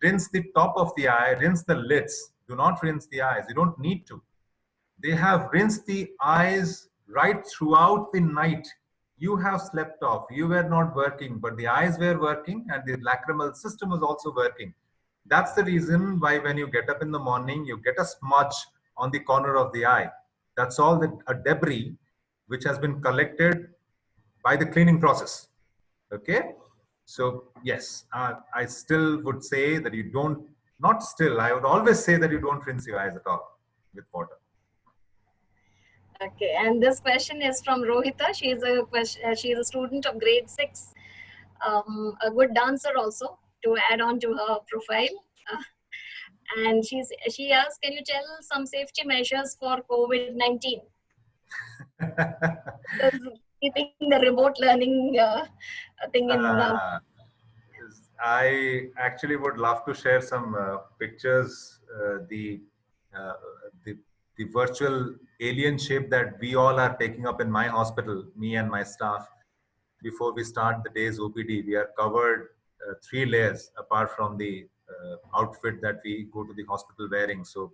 Rinse the top of the eye, rinse the lids. Do not rinse the eyes. You don't need to. They have rinsed the eyes right throughout the night. You have slept off. You were not working, but the eyes were working and the lacrimal system was also working. That's the reason why when you get up in the morning, you get a smudge on the corner of the eye. That's all a debris which has been collected by the cleaning process. Okay? So yes, I still would say that you don't, not still, I would always say that you don't rinse your eyes at all with water. Okay, and this question is from Rohita. She is a student of grade 6, a good dancer also, to add on to her profile. And she asks, can you tell some safety measures for COVID-19? Keeping the remote learning thing in. I actually would love to share some pictures. The virtual alien shape that we all are taking up in my hospital, me and my staff. Before we start the day's OPD, we are covered 3 layers apart from the outfit that we go to the hospital wearing. So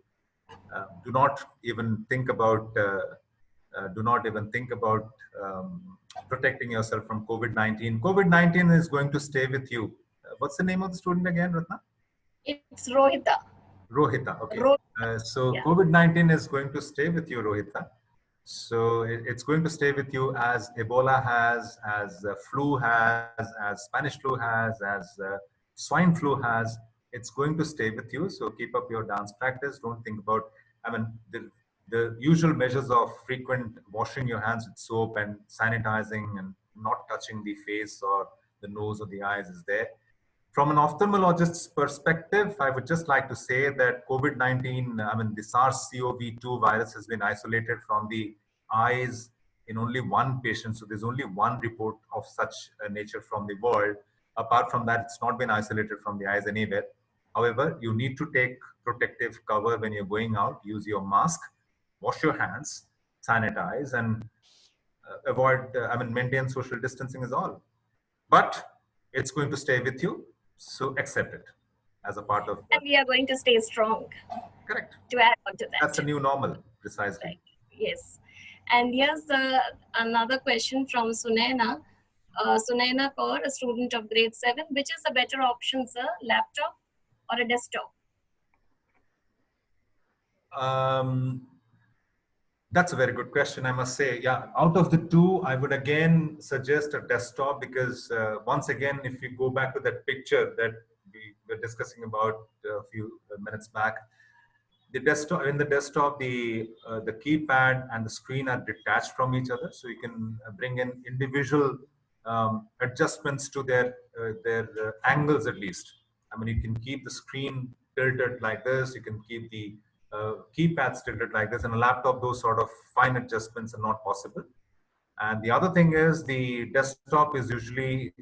do not even think about protecting yourself from COVID-19. COVID-19 is going to stay with you. What's the name of the student again, Ratna? It's Rohita. Rohita, okay. So yeah. COVID-19 is going to stay with you, Rohita. So it's going to stay with you as Ebola has, as flu has, as Spanish flu has, as swine flu has. It's going to stay with you. So keep up your dance practice. Don't think about, the usual measures of frequent washing your hands with soap and sanitizing and not touching the face or the nose or the eyes is there. From an ophthalmologist's perspective, I would just like to say that COVID-19, the SARS-CoV-2 virus has been isolated from the eyes in only one patient. So there's only one report of such nature from the world. Apart from that, it's not been isolated from the eyes anywhere. However, you need to take protective cover when you're going out. Use your mask, wash your hands, sanitize, and avoid, maintain social distancing is all. But it's going to stay with you. So accept it as a part of. And we are going to stay strong. Correct. To add on to that. That's a new normal, precisely. Right. Yes. And here's another question from Sunaina. Sunaina Kaur, a student of grade 7. Which is the better option, sir? Laptop or a desktop? That's a very good question, I must say. Yeah, out of the two, I would again suggest a desktop because once again, if you go back to that picture that we were discussing about a few minutes back, the desktop the keypad and the screen are detached from each other, so you can bring in individual adjustments to their angles at least. I mean, you can keep the screen tilted like this, you can keep the keypads tilted like this. In a laptop, those sort of fine adjustments are not possible. And the other thing is the desktop is usually,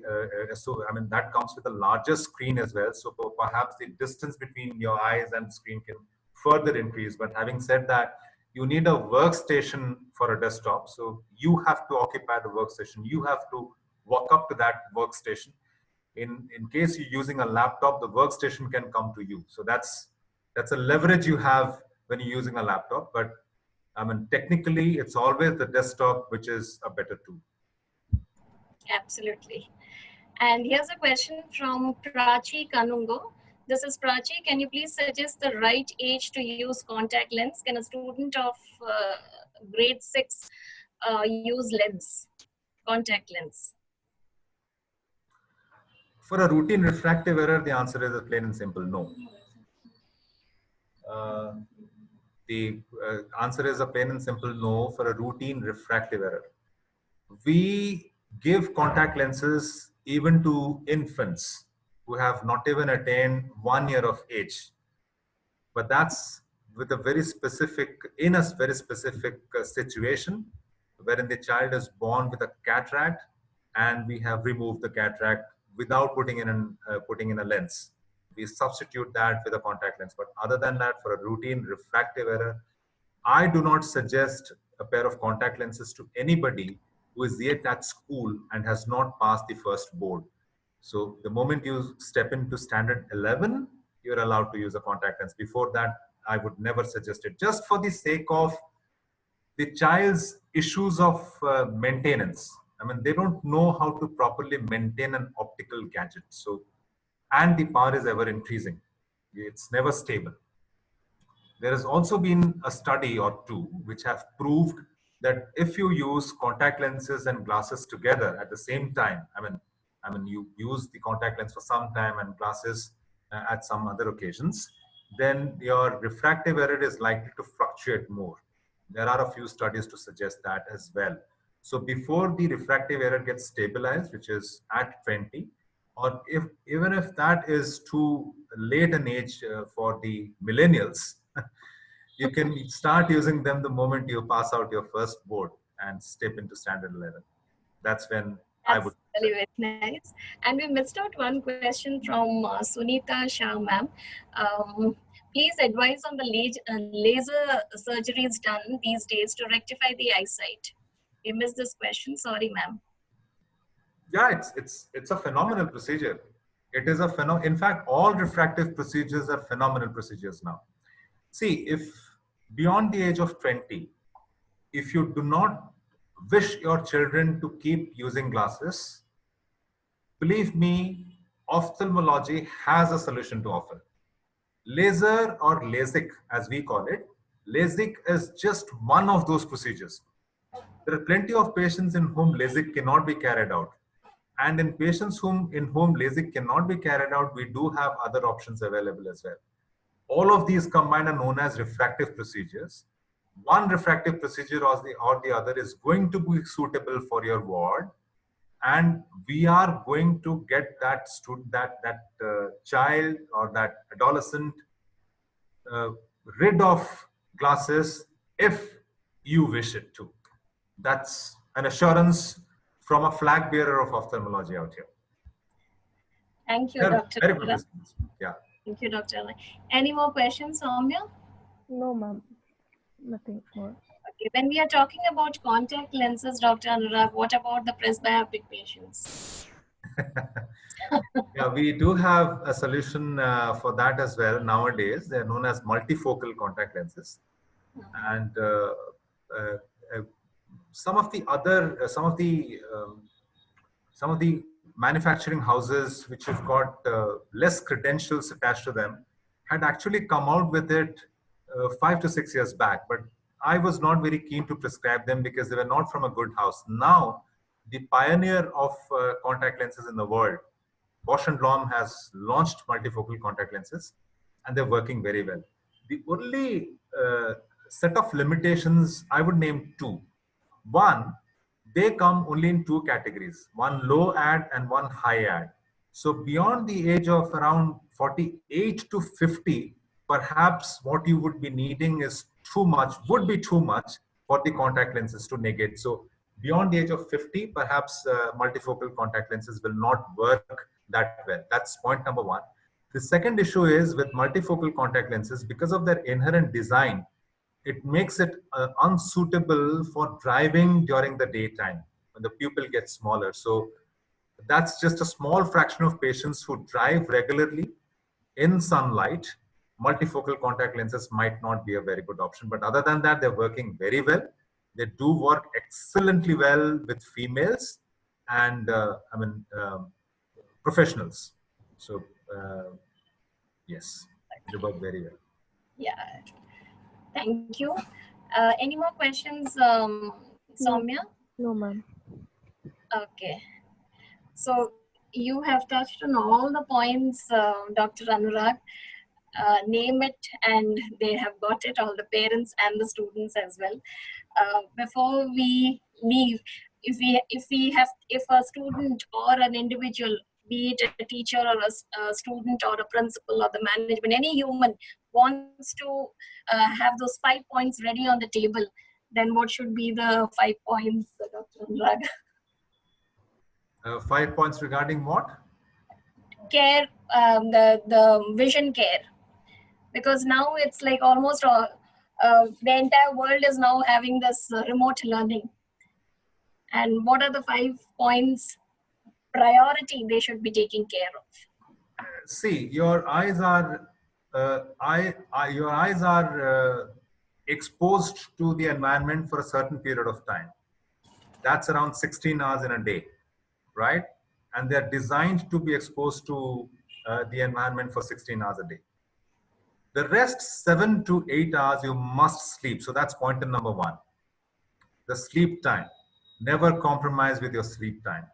so I mean, that comes with a larger screen as well. So perhaps the distance between your eyes and the screen can further increase. But having said that, you need a workstation for a desktop. So you have to occupy the workstation. You have to walk up to that workstation. In case you're using a laptop, the workstation can come to you. So that's a leverage you have when you're using a laptop. But I mean, technically, it's always the desktop which is a better tool. Absolutely. And here's a question from Prachi Kanungo. This is Prachi. Can you please suggest the right age to use contact lens? Can a student of grade 6 use contact lens? For a routine refractive error, the answer is a plain and simple no. The answer is a plain and simple no for a routine refractive error. We give contact lenses even to infants who have not even attained 1 year of age. But that's with a very specific situation wherein the child is born with a cataract and we have removed the cataract without putting in a lens. We substitute that with a contact lens. But other than that, for a routine refractive error, I do not suggest a pair of contact lenses to anybody who is yet at school and has not passed the first board. So the moment you step into standard 11, you're allowed to use a contact lens. Before that, I would never suggest it, just for the sake of the child's issues of maintenance. I mean, they don't know how to properly maintain an optical gadget. So, and the power is ever increasing. It's never stable. There has also been a study or two which have proved that if you use contact lenses and glasses together at the same time, I mean, you use the contact lens for some time and glasses at some other occasions, then your refractive error is likely to fluctuate more. There are a few studies to suggest that as well. So before the refractive error gets stabilized, which is at 20, or even if that is too late an age for the millennials, you can start using them the moment you pass out your first board and step into standard 11. That's when I would. Really very nice. And we missed out one question from Sunita Shah, ma'am. Please advise on the laser surgeries done these days to rectify the eyesight. We missed this question. Sorry, ma'am. Yeah, it's a phenomenal procedure. It is a in fact, all refractive procedures are phenomenal procedures now. See, if beyond the age of 20, if you do not wish your children to keep using glasses, believe me, ophthalmology has a solution to offer. Laser or LASIK, as we call it, LASIK is just one of those procedures. There are plenty of patients in whom LASIK cannot be carried out. And in patients in whom LASIK cannot be carried out, we do have other options available as well. All of these combined are known as refractive procedures. One refractive procedure or the other is going to be suitable for your ward, and we are going to get that child or that adolescent rid of glasses if you wish it to. That's an assurance from a flag bearer of ophthalmology out here. Thank you, Dr. Very good. Yeah. Thank you, Dr. Any more questions, Soumya? No, ma'am. Nothing more. Okay, when we are talking about contact lenses, Dr. Anurag, what about the presbyopic patients? Yeah, we do have a solution for that as well nowadays. They're known as multifocal contact lenses. And uh, uh, some of the other, some of the manufacturing houses which have got less credentials attached to them had actually come out with it 5 to 6 years back, but I was not very keen to prescribe them because they were not from a good house. Now, the pioneer of contact lenses in the world, Bosch and Lomb, has launched multifocal contact lenses, and they're working very well. The only set of limitations I would name two. One, they come only in two categories, one low ad and one high ad. So beyond the age of around 48 to 50, perhaps what you would be needing is too much, would be too much for the contact lenses to negate. So beyond the age of 50, perhaps multifocal contact lenses will not work that well. That's point number one. The second issue is with multifocal contact lenses, because of their inherent design, it makes it unsuitable for driving during the daytime when the pupil gets smaller. So that's just a small fraction of patients who drive regularly in sunlight. Multifocal contact lenses might not be a very good option, but other than that, they're working very well. They do work excellently well with females and professionals. So yes, they work very well. Yeah, thank you. Any more questions, No, Soumya? no, ma'am. Okay. So you have touched on all the points, Dr. Anurag. Name it, and they have got it, all the parents and the students as well. Before we leave, if a student or an individual, be it a teacher or a student or a principal or the management, any human wants to have those 5 points ready on the table, then what should be the 5 points, Dr. Anurag? 5 points regarding what? Care, the vision care, because now it's like almost the entire world is now having this remote learning. And what are the 5 points priority they should be taking care of? See, your eyes are exposed to the environment for a certain period of time. That's around 16 hours in a day, right? And they're designed to be exposed to the environment for 16 hours a day. The rest 7 to 8 hours you must sleep. So that's point number one. The sleep time. Never compromise with your sleep time.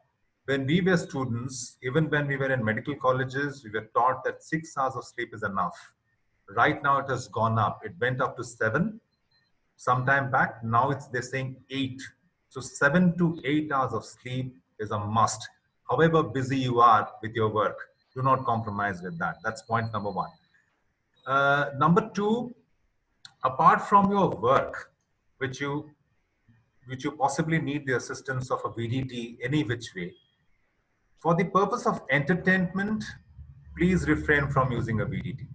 When we were students, even when we were in medical colleges, we were taught that 6 hours of sleep is enough. Right now it has gone up. It went up to 7 sometime back. Now they're saying 8. So 7 to 8 hours of sleep is a must. However busy you are with your work, do not compromise with that. That's point number one. Number two, apart from your work, which you possibly need the assistance of a VDT any which way, for the purpose of entertainment, please refrain from using a VDT.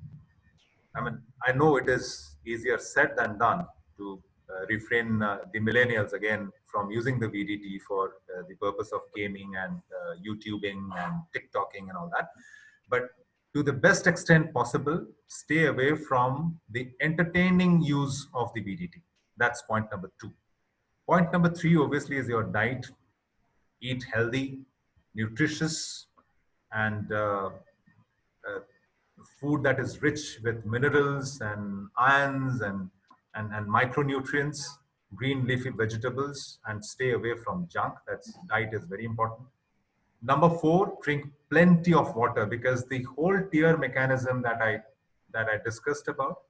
I mean, I know it is easier said than done to refrain the millennials again from using the VDT for the purpose of gaming and YouTubing and TikToking and all that. But to the best extent possible, stay away from the entertaining use of the VDT. That's point number two. Point number three, obviously, is your diet. Eat healthy, nutritious, and food that is rich with minerals and ions and micronutrients, green leafy vegetables, and stay away from junk. That's diet is very important. Number four, drink plenty of water, because the whole tear mechanism that I discussed about,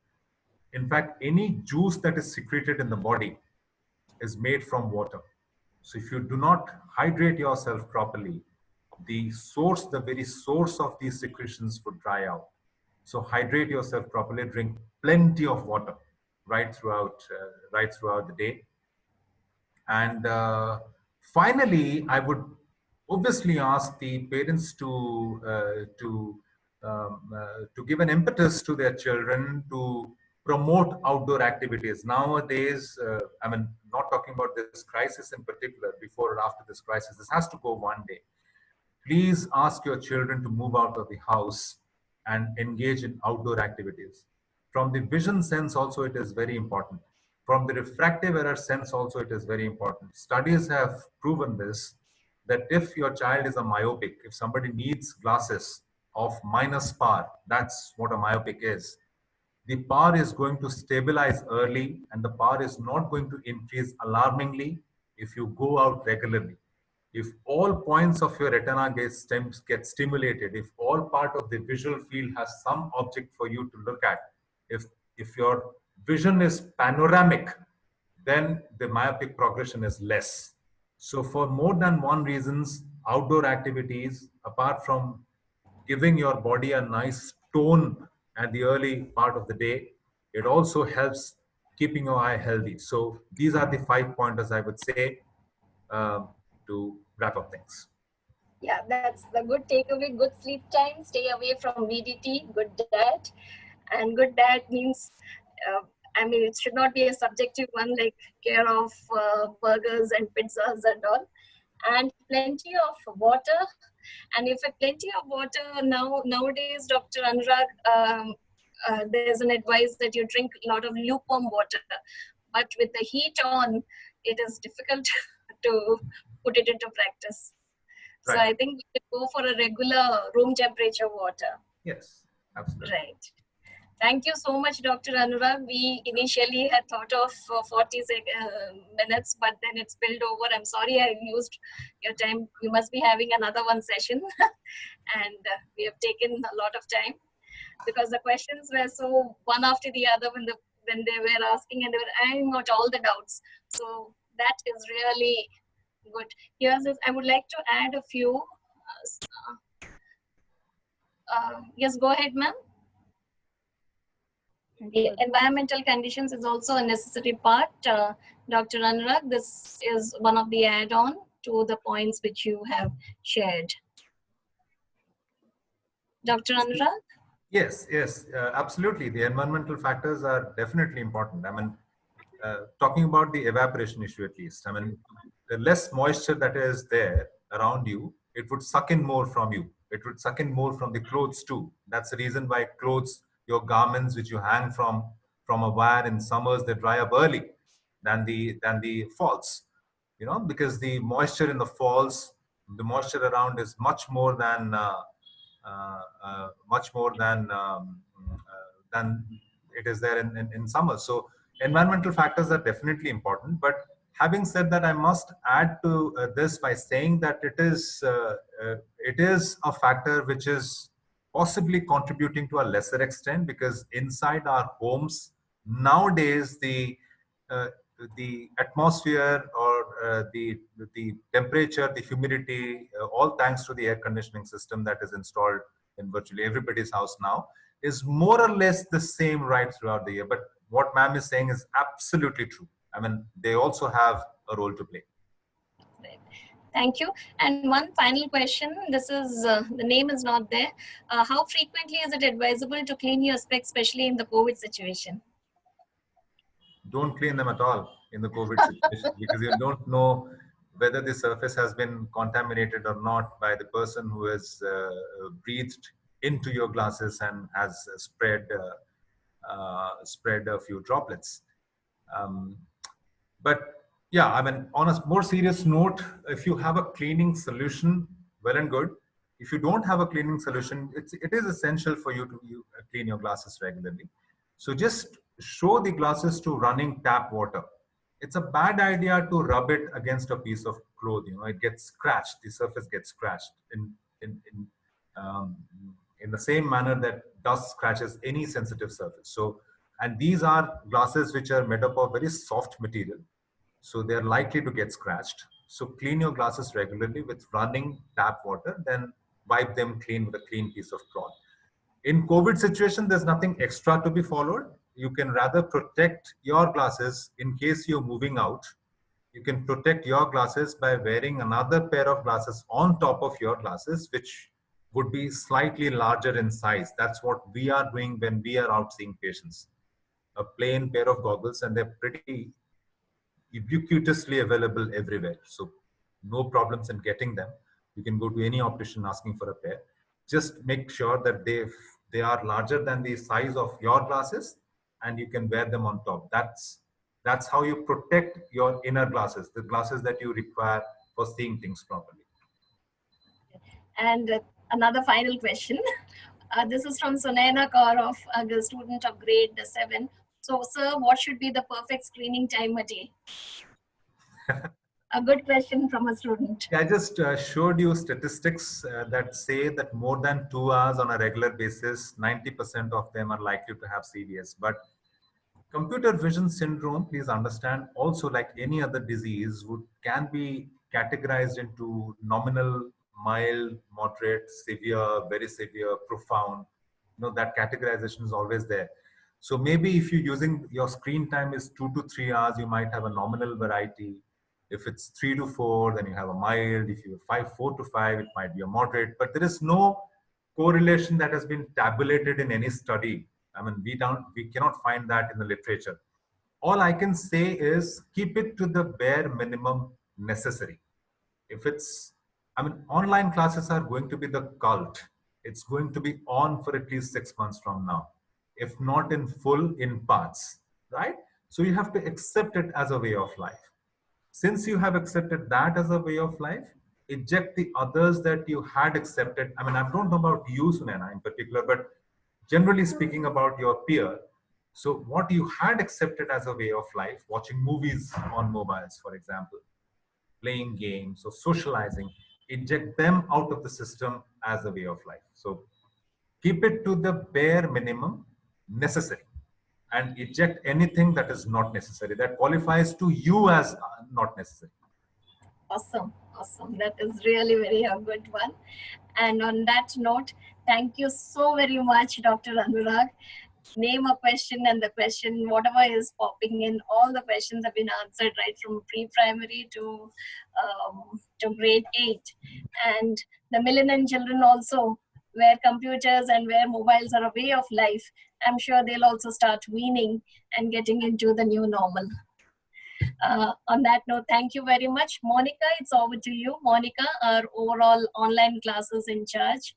in fact, any juice that is secreted in the body is made from water. So if you do not hydrate yourself properly, the very source of these secretions would dry out. So hydrate yourself properly, drink plenty of water right throughout the day. And finally, I would obviously ask the parents to give an impetus to their children to promote outdoor activities. Nowadays, I mean, not talking about this crisis in particular, before or after this crisis, this has to go one day. Please ask your children to move out of the house and engage in outdoor activities. From the vision sense also it is very important. From the refractive error sense also it is very important. Studies have proven this, that if your child is a myopic, if somebody needs glasses of minus power, that's what a myopic is, the power is going to stabilize early and the power is not going to increase alarmingly if you go out regularly. If all points of your retina get stimulated, if all part of the visual field has some object for you to look at, if your vision is panoramic, then the myopic progression is less. So for more than one reasons, outdoor activities, apart from giving your body a nice tone at the early part of the day, it also helps keeping your eye healthy. So these are the 5 pointers I would say to wrap up things. Yeah, that's the good takeaway. Good sleep time, stay away from VDT, good diet. And good diet means, I mean, it should not be a subjective one like care of burgers and pizzas and all. And plenty of water. And if a plenty of water nowadays, Dr. Anurag, there's an advice that you drink a lot of lukewarm water. But with the heat on, it is difficult to put it into practice. Right. So I think we should go for a regular room temperature water. Yes, absolutely. Right. Thank you so much, Dr. Anurag. We initially had thought of 40 minutes, but then it spilled over. I'm sorry I used your time. You must be having another one session. And we have taken a lot of time because the questions were so one after the other when they were asking and they were ironing out all the doubts. So that is really good. Here's this. I would like to add a few. Yes, go ahead, ma'am. The environmental conditions is also a necessary part. Dr. Anurag, this is one of the add-on to the points which you have shared. Dr. Anurag? Yes, absolutely. The environmental factors are definitely important. I mean, talking about the evaporation issue at least, I mean, the less moisture that is there around you, it would suck in more from you. It would suck in more from the clothes too. That's the reason why clothes, your garments which you hang from a wire in summers, they dry up early than the falls. You know, because the moisture in the falls, the moisture around is much more than than it is there in summer. So environmental factors are definitely important. But having said that, I must add to this by saying that it is a factor which is possibly contributing to a lesser extent, because inside our homes nowadays uh, the atmosphere or the temperature, the humidity, all thanks to the air conditioning system that is installed in virtually everybody's house now, is more or less the same right throughout the year. But what ma'am is saying is absolutely true. I mean, they also have a role to play. Thank you. And one final question. This is, the name is not there. How frequently is it advisable to clean your specs, especially in the COVID situation? Don't clean them at all in the COVID situation because you don't know whether the surface has been contaminated or not by the person who has breathed into your glasses and has spread a few droplets. But yeah, I mean, on a more serious note, if you have a cleaning solution, well and good. If you don't have a cleaning solution, it is essential for you to clean your glasses regularly. So just show the glasses to running tap water. It's a bad idea to rub it against a piece of cloth. You know, it gets scratched. The surface gets scratched in the same manner that dust scratches any sensitive surface. So, and these are glasses which are made up of very soft material, so they're likely to get scratched. So clean your glasses regularly with running tap water, then wipe them clean with a clean piece of cloth. In COVID situation, there's nothing extra to be followed. You can rather protect your glasses in case you're moving out. You can protect your glasses by wearing another pair of glasses on top of your glasses, which would be slightly larger in size. That's what we are doing when we are out seeing patients. A plain pair of goggles, and they're pretty ubiquitously available everywhere. So no problems in getting them. You can go to any optician asking for a pair. Just make sure that they are larger than the size of your glasses, and you can wear them on top. That's how you protect your inner glasses, the glasses that you require for seeing things properly. And another final question. This is from Sunaina Kaur, a student of grade 7. So, sir, what should be the perfect screening time a day? A good question from a student. I just showed you statistics that say that more than 2 hours on a regular basis, 90% of them are likely to have CVS. But computer vision syndrome, please understand, also like any other disease, can be categorized into nominal, mild, moderate, severe, very severe, profound. That categorization is always there. So maybe if you're using your screen time is 2 to 3 hours, you might have a nominal variety. If it's 3 to 4, then you have a mild. If you're 4 to 5, it might be a moderate. But there is no correlation that has been tabulated in any study. I mean, we cannot find that in the literature. All I can say is keep it to the bare minimum necessary. If it's, online classes are going to be the cult. It's going to be on for at least 6 months from now, if not in full, in parts, right? So you have to accept it as a way of life. Since you have accepted that as a way of life, eject the others that you had accepted. I don't know about you, Sunaina, in particular, but generally speaking about your peer. So what you had accepted as a way of life, watching movies on mobiles, for example, playing games or socializing, eject them out of the system as a way of life. So keep it to the bare minimum necessary and eject anything that is not necessary, that qualifies to you as not necessary. Awesome. That is really very a good one. And on that note, thank you so very much, Dr. Anurag. Name a question and the question, whatever is popping in, all the questions have been answered right from pre-primary to grade 8. And the millennial children also, where computers and where mobiles are a way of life, I'm sure they'll also start weaning and getting into the new normal. On that note, thank you very much. Monica, it's over to you. Monica, our overall online classes in charge.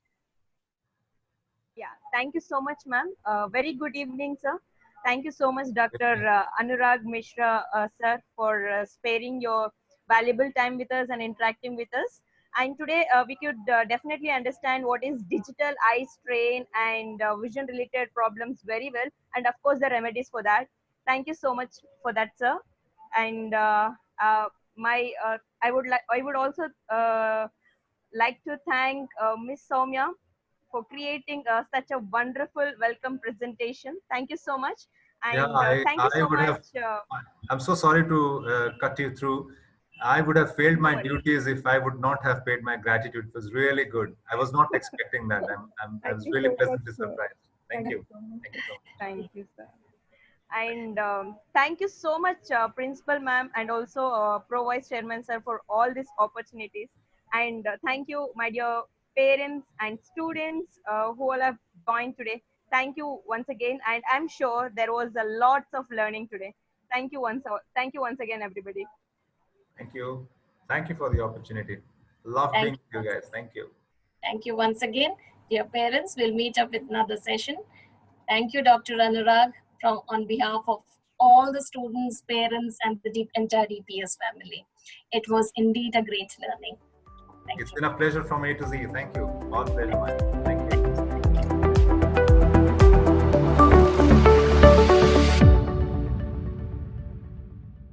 Yeah, thank you so much, ma'am. Very good evening, sir. Thank you so much, Dr. Anurag Mishra, sir, for sparing your valuable time with us and interacting with us. And today we could definitely understand what is digital eye strain and vision related problems very well. And of course, the remedies for that. Thank you so much for that, sir. And I would also like to thank Miss Soumya for creating such a wonderful welcome presentation. Thank you so much. And thank you so much. I'm so sorry to cut you through. I would have failed my duties if I would not have paid my gratitude. It was really good. I was not expecting that. I was really pleasantly surprised. Thank you. Thank you so much. Thank you, sir. And thank you so much, Principal Ma'am, and also Pro Vice Chairman, sir, for all these opportunities. And thank you, my dear parents and students who all have joined today. Thank you once again, and I'm sure there was a lots of learning today. Thank you once again, everybody. Thank you. Thank you for the opportunity. Love being with you guys. Thank you. Thank you once again. Dear parents, we'll meet up with another session. Thank you, Dr. Anurag, on behalf of all the students, parents, and the entire DPS family. It was indeed a great learning. It's been a pleasure from A to Z. Thank you. All pleasure, mine.